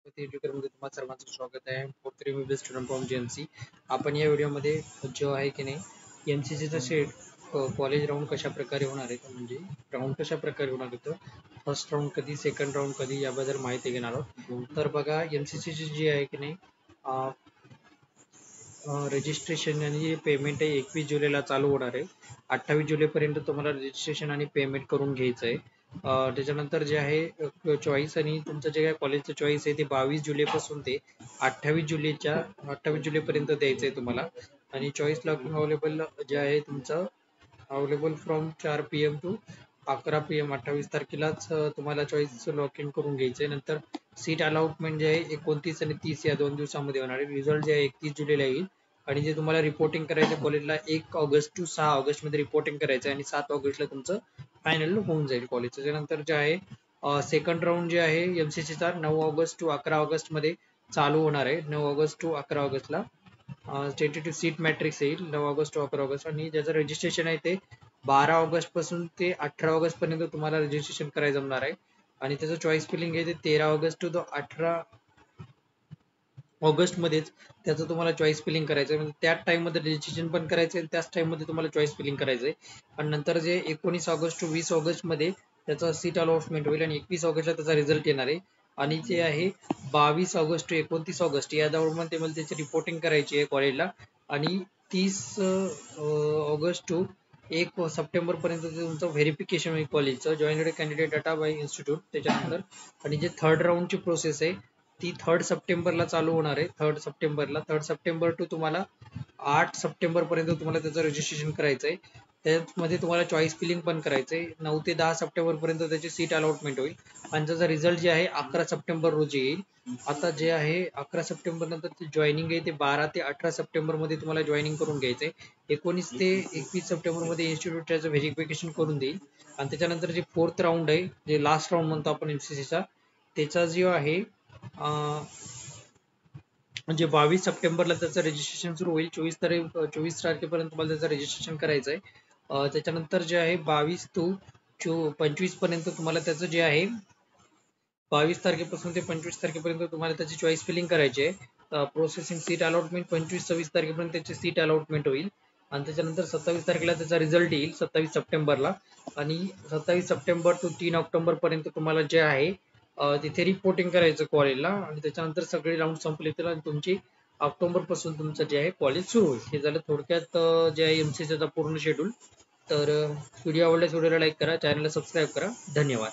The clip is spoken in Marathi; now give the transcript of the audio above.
मध्ये तुम्हा सर्वांचं स्वागत आहे. Fourth review student from JMC. आपण या व्हिडिओमध्ये जो आहे की नाही एमसीसीचा सेट कॉलेज राऊंड कशा प्रकारे होणार आहे, म्हणजे राऊंड कशा प्रकारे होणार आहे, फर्स्ट राऊंड कधी, सेकंड राऊंड कधी, याबद्दल माहिती घेणार आहोत. तर बघा, एमसीसीची जी आहे की नाही रजिस्ट्रेशन आणि पेमेंट आहे 21 जुलैला चालू होणार आहे. 28 जुलैपर्यंत तुम्हाला रजिस्ट्रेशन आणि पेमेंट करून घ्यायचं आहे. त्याच्यानंतर जे आहे चॉईस आणि तुमचं जे काय कॉलेजचं चॉईस आहे ते 22 जुलैपासून ते 28 जुलैपर्यंत द्यायचं आहे तुम्हाला. आणि चॉईस लॉकिंग अवेलेबल जे आहे तुमचं available from 4 PM to 11 PM 28 तारखेलाच तुम्हाला चॉईस लॉक इन करून घ्यायचं आहे. नंतर सीट अलॉटमेंट जे आहे 29 आणि 30 या 2 दिवसामध्ये होणार आहे. रिझल्ट जे आहे 31 जुलैला येईल. आणि जे तुम्हाला रिपोर्टिंग करायचं कॉलेजला 1 ऑगस्ट टू 6 ऑगस्ट मध्ये रिपोर्टिंग करायचं आहे आणि 7 ऑगस्टला तुमचं फायनल होऊन जाईल कॉलेजचं. त्यानंतर जे आहे सेकंड राऊंड जे आहे एमसीसीचा 9 ऑगस्ट टू 11 ऑगस्ट मध्ये चालू होणार आहे. 9 ऑगस्ट टू 11 ऑगस्टला टेंटेटिव्ह सीट मॅट्रिक्स येईल 9 ऑगस्ट टू 11 ऑगस्ट. आणि ज्याचं रजिस्ट्रेशन आहे ते 12 ऑगस्ट पासून ते 18 ऑगस्ट पर्यंत तुम्हाला रजिस्ट्रेशन करायला जमणार आहे. आणि त्याचं चॉईस फिलिंग आहे ते 13 ऑगस्ट टू 18 ऑगस्ट मध्येच त्याचं तुम्हाला चॉईस फिलिंग करायचं आहे. म्हणजे त्याच टाइम मध्ये रजिस्ट्रेशन पण करायचं आहे, त्याच टाइम मध्ये तुम्हाला चॉईस फिलिंग करायचं आहे. आणि नंतर जे 19 ऑगस्ट टू 20 ऑगस्ट मध्ये त्याचं सीट अलॉटमेंट होईल आणि 21 ऑगस्टला त्याचा रिझल्ट येणार आहे. आणि जे आहे 22 ऑगस्ट टू 29 ऑगस्ट या दरम्यान ते मला त्याची रिपोर्टिंग करायची आहे कॉलेजला. आणि 30 ऑगस्ट टू 1 सप्टेंबर पर्यंत तुमचं व्हेरिफिकेशन होईल कॉलेजचं, joint candidate data by institute. त्याच्यानंतर आणि जे थर्ड राऊंडची प्रोसेस आहे ती 3 सप्टेंबरला चालू होणार आहे. 3 सप्टेंबर टू तुम्हाला 8 सप्टेंबर पर्यंत तुम्हाला त्याचं रजिस्ट्रेशन करायचं आहे. त्यामध्ये तुम्हाला चॉईस फिलिंग पण करायचं आहे. 9 ते 10 सप्टेंबर पर्यंत त्याची सीट अलॉटमेंट होईल आणि त्याचा रिझल्ट जे आहे 11 सप्टेंबर रोजी येईल. आता जे आहे 11 सप्टेंबर नंतर जॉईनिंग आहे ते 12 ते 18 सप्टेंबर मध्ये तुम्हाला जॉईनिंग करून घ्यायचंय. 19 ते 21 सप्टेंबर मध्ये इन्स्टिट्यूट त्याचं व्हेरिफिकेशन करून देईल. आणि त्याच्यानंतर जे फोर्थ राऊंड आहे, जे लास्ट राऊंड म्हणतो आपण एमसीसीचा, त्याचा जो आहे म्हणजे 22 सप्टेंबरला त्याचं रजिस्ट्रेशन सुरू होईल. 24 तारखेपर्यंत तुम्हाला त्याचं रजिस्ट्रेशन करायचं आहे. त्याच्यानंतर जे आहे 22 टू 25 पर्यंत तुम्हाला त्याचं जे आहे 22 तारखेपासून ते 25 तारखेपर्यंत तुम्हाला त्याची चॉईस फिलिंग करायची आहे. प्रोसेसिंग सीट अलॉटमेंट 25-26 तारखेपर्यंत त्याची सीट अलॉटमेंट होईल. आणि त्याच्यानंतर 27 तारखेला त्याचा रिझल्ट येईल 27 सप्टेंबरला. आणि 27 सप्टेंबर टू 3 ऑक्टोबर पर्यंत तुम्हाला जे आहे तिथे रिपोर्टिंग करायचं कॉलेजला. आणि त्याच्यानंतर सगळे राऊंड संपले तर तुमची ऑक्टोबर पासून तुमचं जे आहे कॉलेज सुरू होईल. हे झालं थोडक्यात जे आहे एमसीसीचा पूर्ण शेड्यूल. तर व्हिडिओ आवडल्यास व्हिडिओला लाईक करा, चॅनलला सबस्क्राईब करा. धन्यवाद.